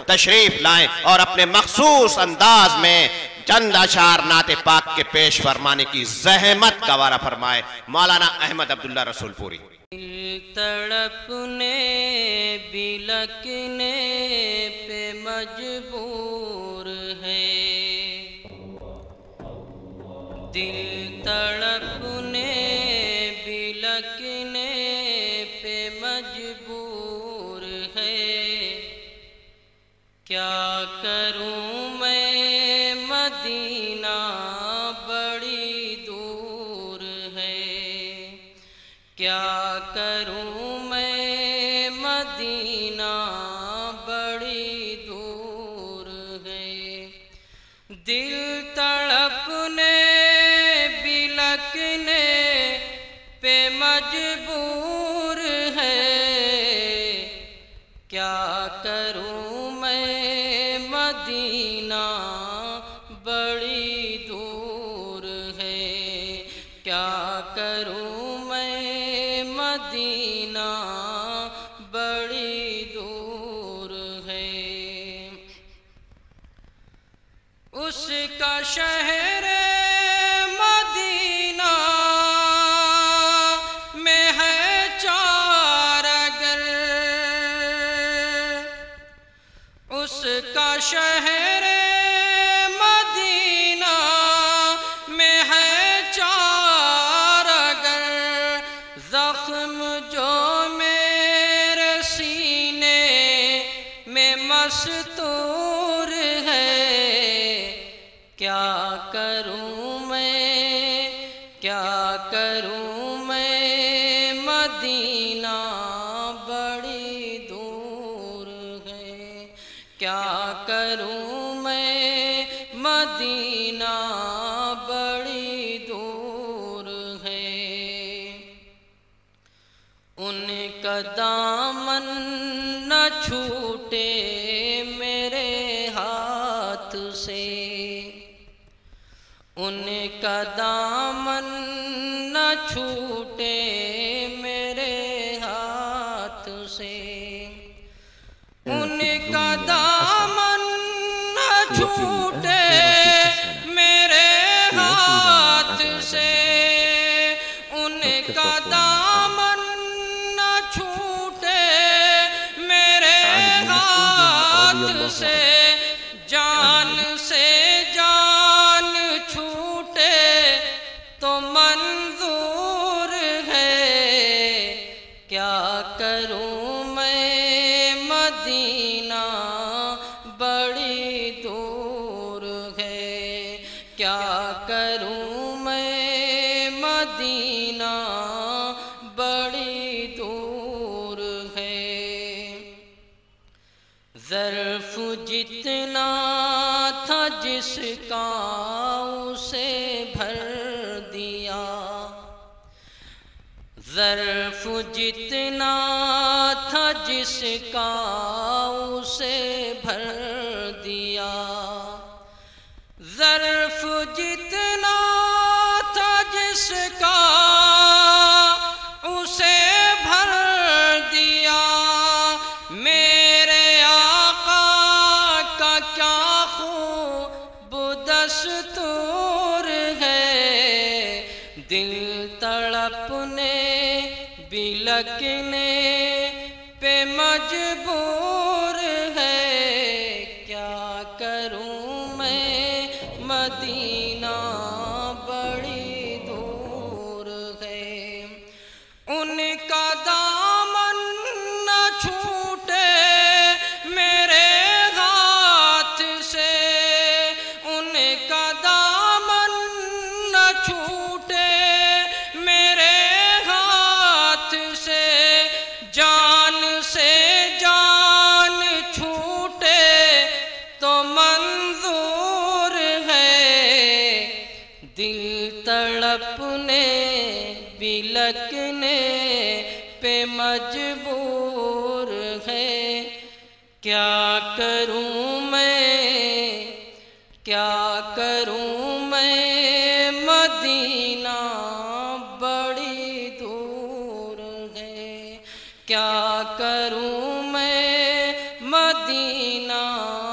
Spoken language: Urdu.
تشریف لائیں اور اپنے مخصوص انداز میں چند اشعار نعت پاک کے پیش فرمانے کی زحمت گوارا فرمائے مولانا احمد عبداللہ رسول پوری۔ دل تڑپنے بلکنے پہ مجبور ہے، دل تڑپنے بلکنے پہ مجبور ہے، کیا کروں میں مدینہ بڑی دور ہے، کیا کروں میں مدینہ بڑی دور ہے، دل تڑپنے بلکنے پہ مجبور ہے، کیا کروں میں مدینہ بڑی دور ہے، کیا کروں میں مدینہ بڑی دور ہے، اس کا شہر مدینہ میں ہے چارگر، اس کا شہر مدینہ میں ہے چارگر، زخم جو میرے سینے میں مستور ہے، کیا کروں میں، کیا کروں میں مدینہ بڑی دور ہے، کیا کروں میں مدینہ بڑی دور ہے، ان کا دامن نہ چھوٹے میرے ہاتھ سے، ان کا دامن نہ چھوٹے میرے ہاتھ سے، ان کا دامن نہ چھوٹے میرے ہاتھ سے، ان کا دامن نہ چھوٹے میرے ہاتھ سے، جان سے جان چھوٹے تو منظور ہے، کیا کروں میں مدینہ بڑی دور ہے، کیا کروں میں مدینہ بڑی دور ہے، ظرف جتنا تھا جس کا اسے بھر دیا، ظرف جتنا تھا جس کا اسے بھر دیا، ظرف جتنا تھا جس کا اسے بھر دیا، میرے آقا کا کیا خوب دستور ہے، دل تڑپنے بلکنے پہ مجبور ہے، کیا کروں میں مدینہ بڑی دور ہے، ان کا دامن نہ چھوٹے میرے ہاتھ سے، ان کا دامن نہ چھوٹے میرے ہاتھ سے، جان سے جان چھوٹے تو منظور ہے، دل تڑپنے بلکنے پہ مجبور ہے، کیا کروں میں، کیا کروں میں مدینہ بڑی دور ہے، کیا کروں میں مدینہ مدینہ